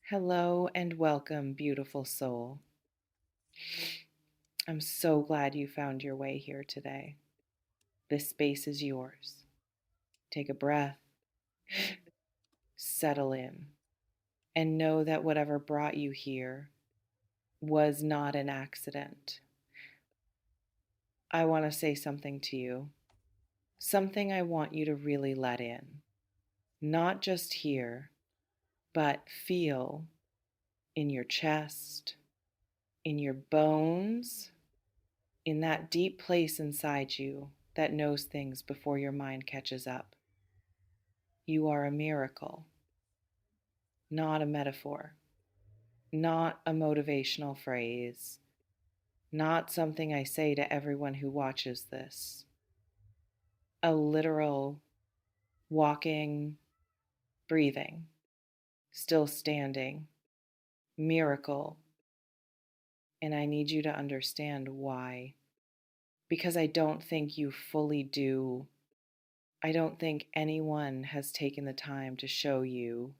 Hello and welcome, beautiful soul. I'm so glad you found your way here today. This space is yours. Take a breath, settle in, and know that whatever brought you here was not an accident. I want to say something to you, something I want you to really let in, not just hear, but feel in your chest, in your bones, in that deep place inside you that knows things before your mind catches up. You are a miracle, not a metaphor, not a motivational phrase, not something I say to everyone who watches this. A literal walking, breathing, still standing miracle. And I need you to understand why. Because I don't think you fully do. I don't think anyone has taken the time to show you,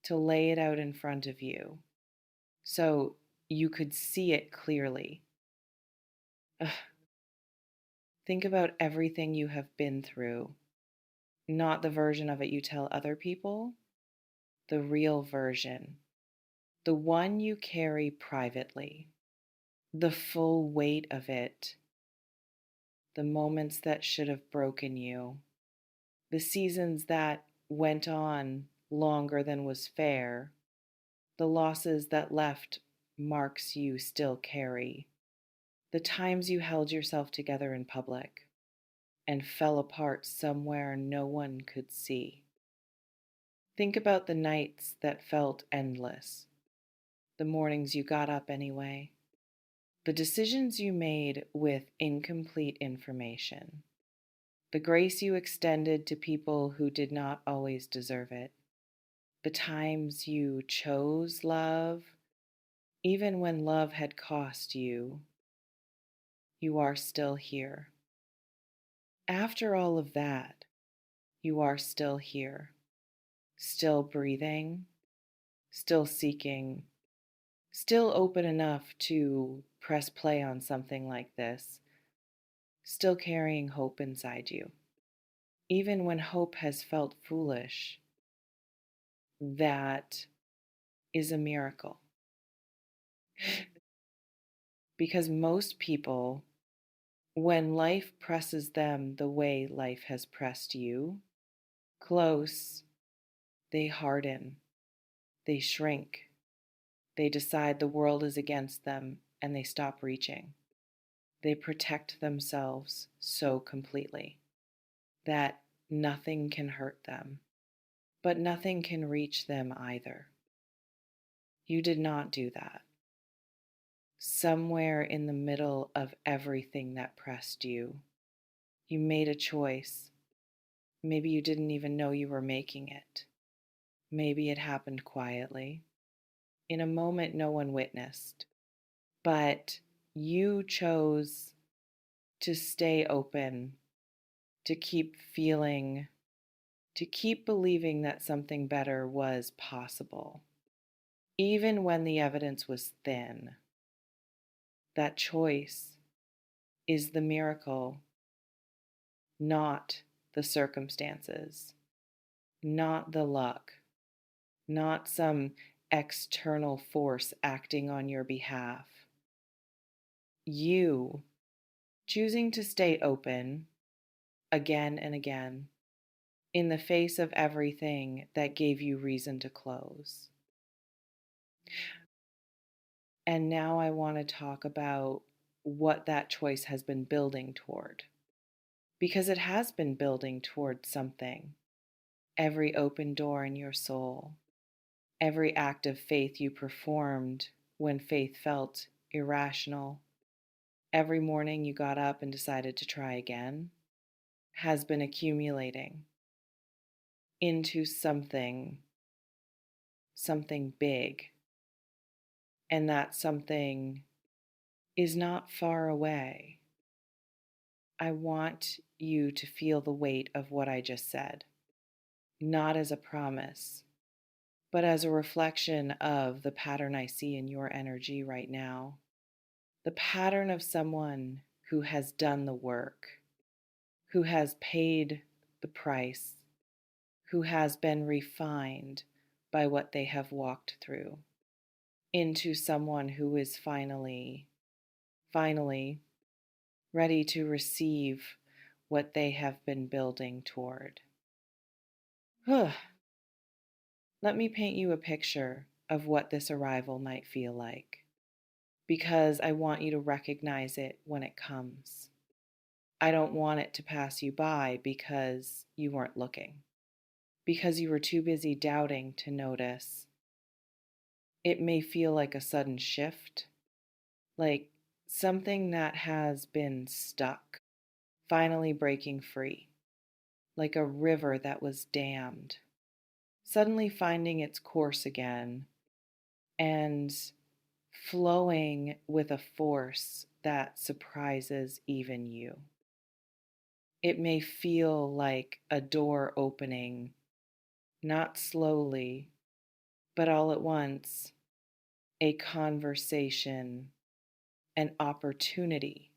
to lay it out in front of you, so you could see it clearly. Ugh. Think about everything you have been through, not the version of it you tell other people, the real version, the one you carry privately, the full weight of it, the moments that should have broken you, the seasons that went on longer than was fair, the losses that left marks you still carry, the times you held yourself together in public and fell apart somewhere no one could see. Think about the nights that felt endless, the mornings you got up anyway, the decisions you made with incomplete information, the grace you extended to people who did not always deserve it, the times you chose love, even when love had cost you. You are still here. After all of that, you are still here, still breathing, still seeking, still open enough to press play on something like this, still carrying hope inside you. Even when hope has felt foolish, that is a miracle. Because most people, when life presses them the way life has pressed you, close, they harden, they shrink, they decide the world is against them, and they stop reaching. They protect themselves so completely that nothing can hurt them, but nothing can reach them either. You did not do that. Somewhere in the middle of everything that pressed you, you made a choice. Maybe you didn't even know you were making it. Maybe it happened quietly, in a moment no one witnessed. But you chose to stay open, to keep feeling, to keep believing that something better was possible, even when the evidence was thin. That choice is the miracle, not the circumstances, not the luck, not some external force acting on your behalf. You choosing to stay open again and again in the face of everything that gave you reason to close. And now I want to talk about what that choice has been building toward. Because it has been building toward something. Every open door in your soul, every act of faith you performed when faith felt irrational, every morning you got up and decided to try again, has been accumulating into something big. And that something is not far away. I want you to feel the weight of what I just said, not as a promise, but as a reflection of the pattern I see in your energy right now, the pattern of someone who has done the work, who has paid the price, who has been refined by what they have walked through, into someone who is finally ready to receive what they have been building toward. Let me paint you a picture of what this arrival might feel like, because I want you to recognize it when it comes. I don't want it to pass you by because you weren't looking, because you were too busy doubting to notice. It may feel like a sudden shift, like something that has been stuck, finally breaking free, like a river that was dammed, suddenly finding its course again and flowing with a force that surprises even you. It may feel like a door opening, not slowly, but all at once, a conversation, an opportunity,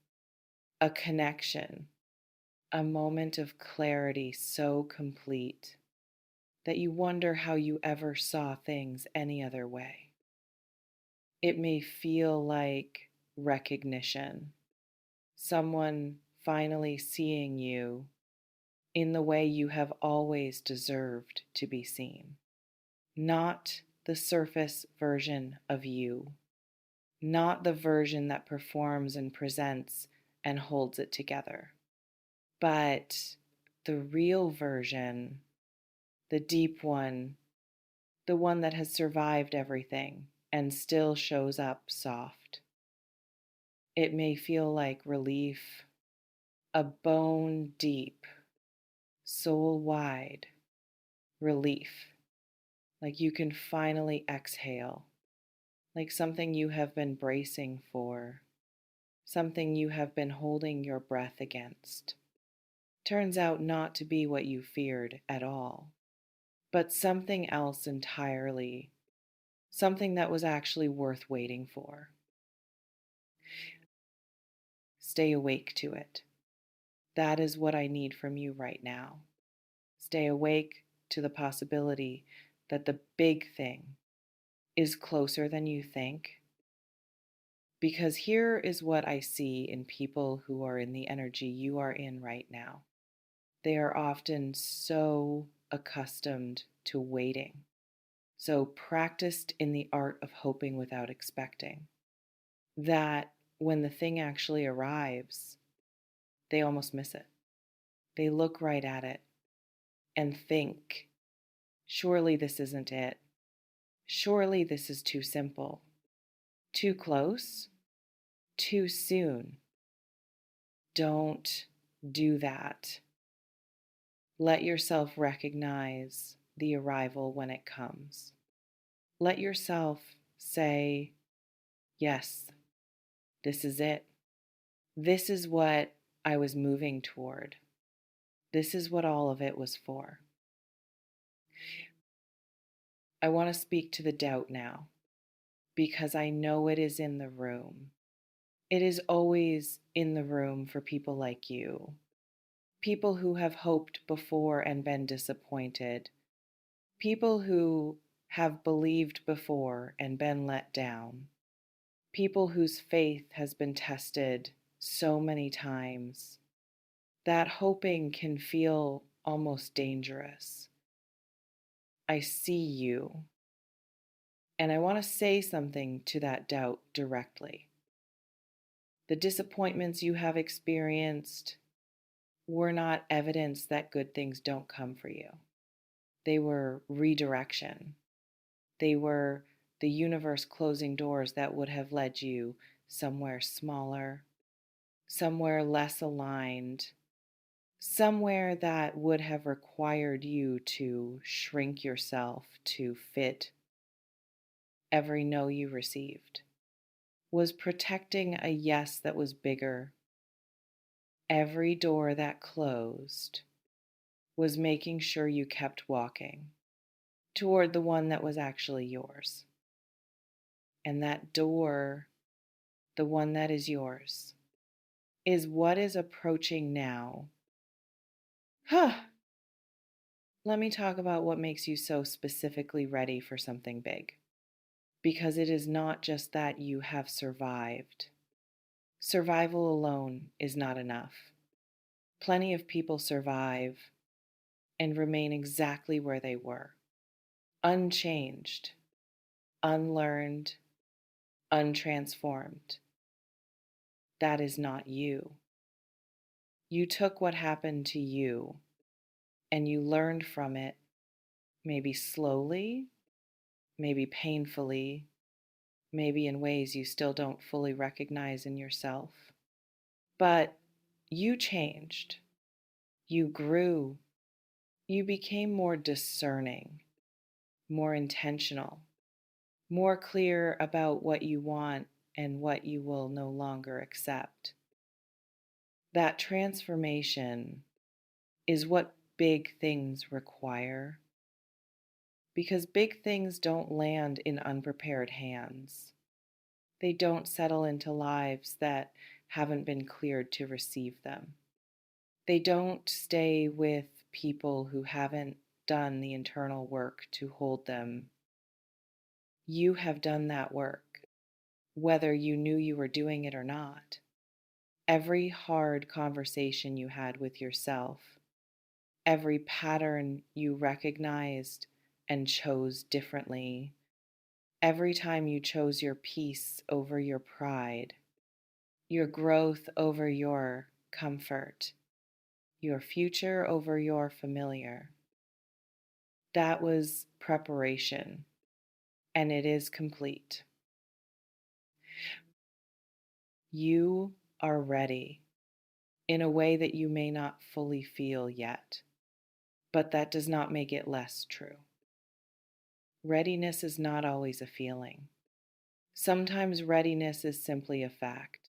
a connection, a moment of clarity so complete that you wonder how you ever saw things any other way. It may feel like recognition, someone finally seeing you in the way you have always deserved to be seen. Not the surface version of you, not the version that performs and presents and holds it together, but the real version, the deep one, the one that has survived everything and still shows up soft. It may feel like relief, a bone deep, soul wide relief, like you can finally exhale, like something you have been bracing for, something you have been holding your breath against. Turns out not to be what you feared at all, but something else entirely, something that was actually worth waiting for. Stay awake to it. That is what I need from you right now. Stay awake to the possibility that the big thing is closer than you think. Because here is what I see in people who are in the energy you are in right now. They are often so accustomed to waiting, so practiced in the art of hoping without expecting, that when the thing actually arrives, they almost miss it. They look right at it and think, surely this isn't it. Surely this is too simple, too close, too soon. Don't do that. Let yourself recognize the arrival when it comes. Let yourself say, yes, this is it. This is what I was moving toward. This is what all of it was for. I want to speak to the doubt now because I know it is in the room. It is always in the room for people like you, people who have hoped before and been disappointed, people who have believed before and been let down, people whose faith has been tested so many times that hoping can feel almost dangerous. I see you, and I want to say something to that doubt directly. The disappointments you have experienced were not evidence that good things don't come for you. They were redirection. They were the universe closing doors that would have led you somewhere smaller, somewhere less aligned, somewhere that would have required you to shrink yourself to fit every no you received, was protecting a yes that was bigger. Every door that closed was making sure you kept walking. toward the one that was actually yours. And that door, the one that is yours, is what is approaching now. Huh. Let me talk about what makes you so specifically ready for something big. Because it is not just that you have survived. Survival alone is not enough. Plenty of people survive and remain exactly where they were, unchanged, unlearned, untransformed. That is not you. You took what happened to you and you learned from it, maybe slowly, maybe painfully, maybe in ways you still don't fully recognize in yourself. But you changed, you grew, you became more discerning, more intentional, more clear about what you want and what you will no longer accept. That transformation is what big things require, because big things don't land in unprepared hands. They don't settle into lives that haven't been cleared to receive them. They don't stay with people who haven't done the internal work to hold them. You have done that work, whether you knew you were doing it or not. Every hard conversation you had with yourself, every pattern you recognized and chose differently, every time you chose your peace over your pride, your growth over your comfort, your future over your familiar. That was preparation, and it is complete. You are ready in a way that you may not fully feel yet, but that does not make it less true. Readiness is not always a feeling. Sometimes readiness is simply a fact,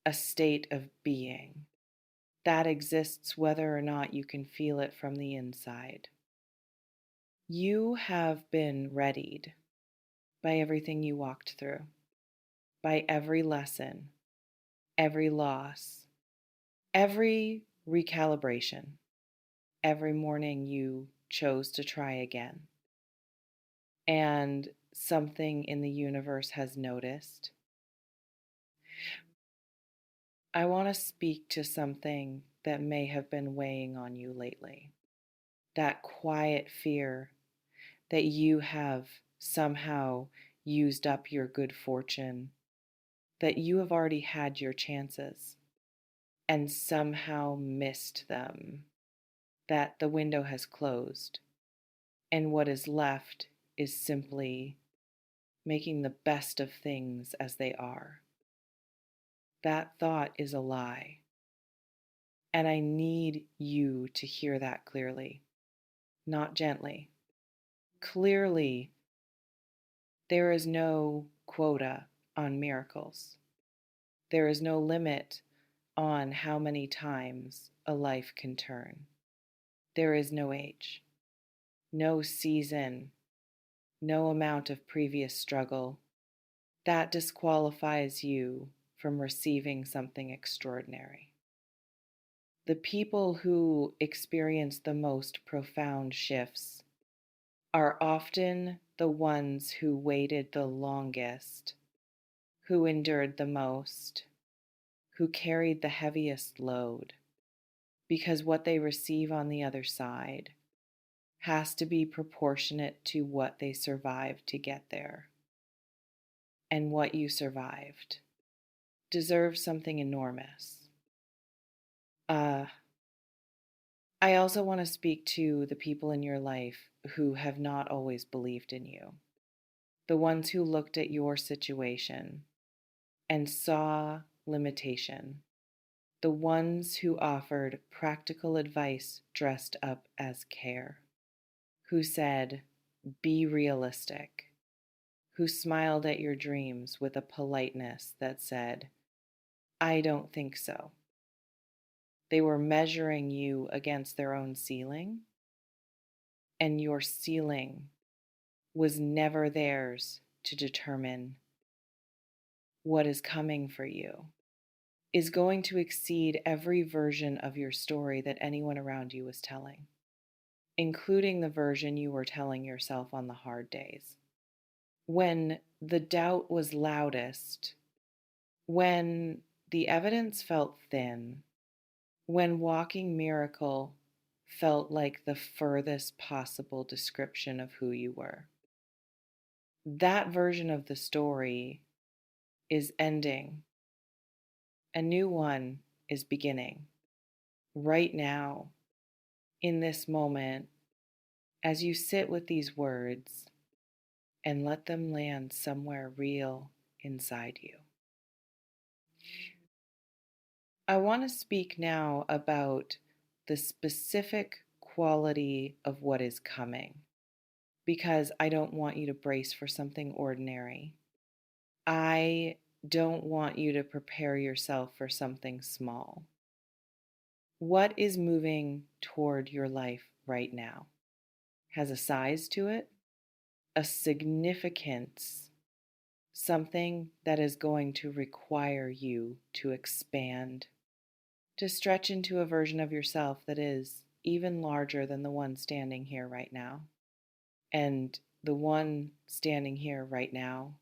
a state of being that exists whether or not you can feel it from the inside. You have been readied by everything you walked through, by every lesson, every loss, every recalibration, every morning you chose to try again. And something in the universe has noticed. I want to speak to something that may have been weighing on you lately. That quiet fear that you have somehow used up your good fortune, that you have already had your chances and somehow missed them, that the window has closed, and what is left is simply making the best of things as they are. That thought is a lie. And I need you to hear that clearly, not gently. Clearly, there is no quota on miracles. There is no limit on how many times a life can turn. There is no age, no season, no amount of previous struggle that disqualifies you from receiving something extraordinary. The people who experience the most profound shifts are often the ones who waited the longest, who endured the most, who carried the heaviest load, because what they receive on the other side has to be proportionate to what they survived to get there. And what you survived deserves something enormous. I also want to speak to the people in your life who have not always believed in you, the ones who looked at your situation and saw limitation, the ones who offered practical advice dressed up as care, who said, be realistic, who smiled at your dreams with a politeness that said, I don't think so. They were measuring you against their own ceiling, and your ceiling was never theirs to determine what is coming for you, is going to exceed every version of your story that anyone around you was telling, including the version you were telling yourself on the hard days. When the doubt was loudest, when the evidence felt thin, when walking miracle felt like the furthest possible description of who you were, that version of the story is ending. A new one is beginning right now, in this moment, as you sit with these words and let them land somewhere real inside you. I want to speak now about the specific quality of what is coming, because I don't want you to brace for something ordinary. I don't want you to prepare yourself for something small. What is moving toward your life right now has a size to it, a significance, something that is going to require you to expand, to stretch into a version of yourself that is even larger than the one standing here right now. And the one standing here right now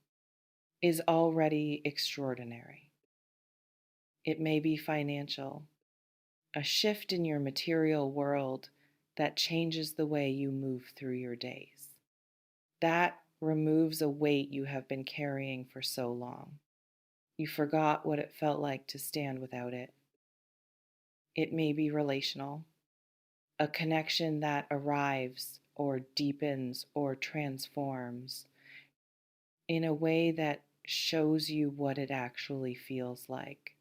is already extraordinary. It may be financial, a shift in your material world that changes the way you move through your days. That removes a weight you have been carrying for so long. You forgot what it felt like to stand without it. It may be relational, a connection that arrives or deepens or transforms in a way that shows you what it actually feels like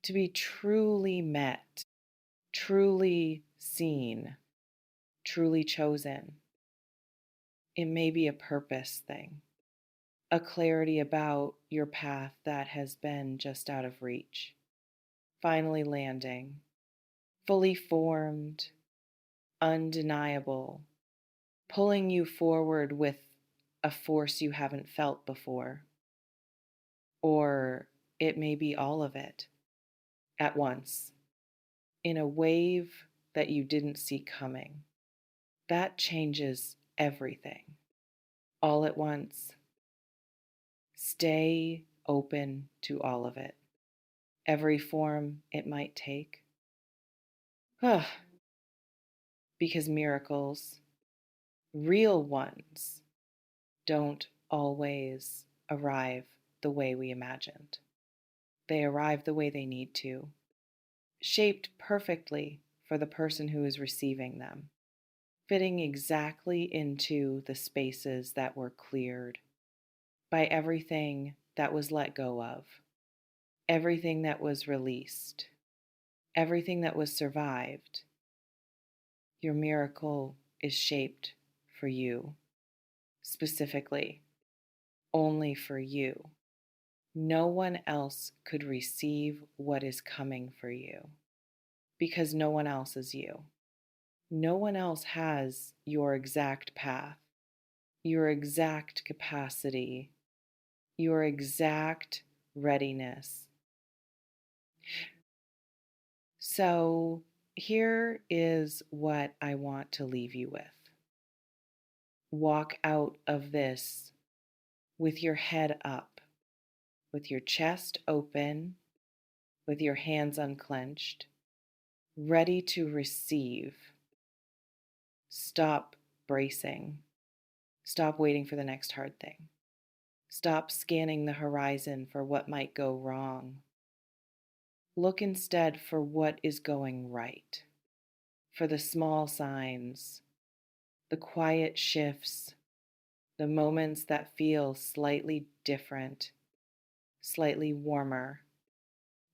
to be truly met, truly seen, truly chosen. It may be a purpose thing, a clarity about your path that has been just out of reach, finally landing, fully formed, undeniable, pulling you forward with a force you haven't felt before. Or it may be all of it at once, in a wave that you didn't see coming. That changes everything. All at once. Stay open to all of it, every form it might take. Because miracles, real ones, don't always arrive the way we imagined. They arrive the way they need to, shaped perfectly for the person who is receiving them, fitting exactly into the spaces that were cleared by everything that was let go of, everything that was released, everything that was survived. Your miracle is shaped for you, specifically, only for you. No one else could receive what is coming for you because no one else is you. No one else has your exact path, your exact capacity, your exact readiness. So, here is what I want to leave you with. Walk out of this with your head up, with your chest open, with your hands unclenched, ready to receive. Stop bracing. Stop waiting for the next hard thing. Stop scanning the horizon for what might go wrong. Look instead for what is going right, for the small signs, the quiet shifts, the moments that feel slightly different, slightly warmer,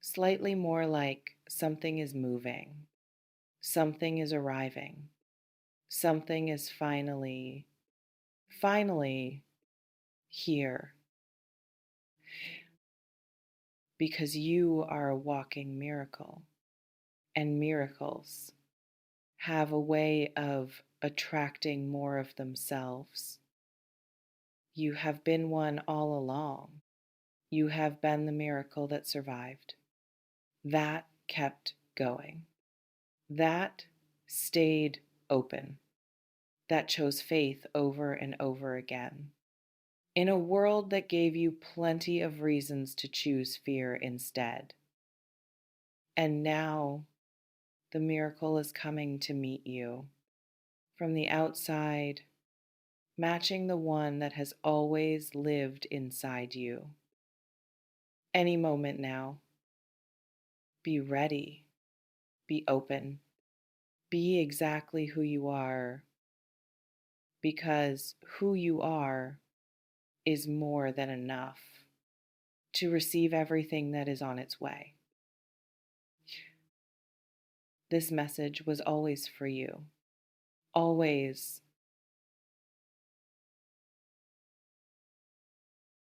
slightly more like something is moving, something is arriving, something is finally here. Because you are a walking miracle, and miracles have a way of attracting more of themselves You have been one all along. You have been the miracle that survived, that kept going, that stayed open, that chose faith over and over again. In a world that gave you plenty of reasons to choose fear instead. And now the miracle is coming to meet you from the outside, matching the one that has always lived inside you. Any moment now, be ready, be open, be exactly who you are, because who you are is more than enough to receive everything that is on its way. This message was always for you, always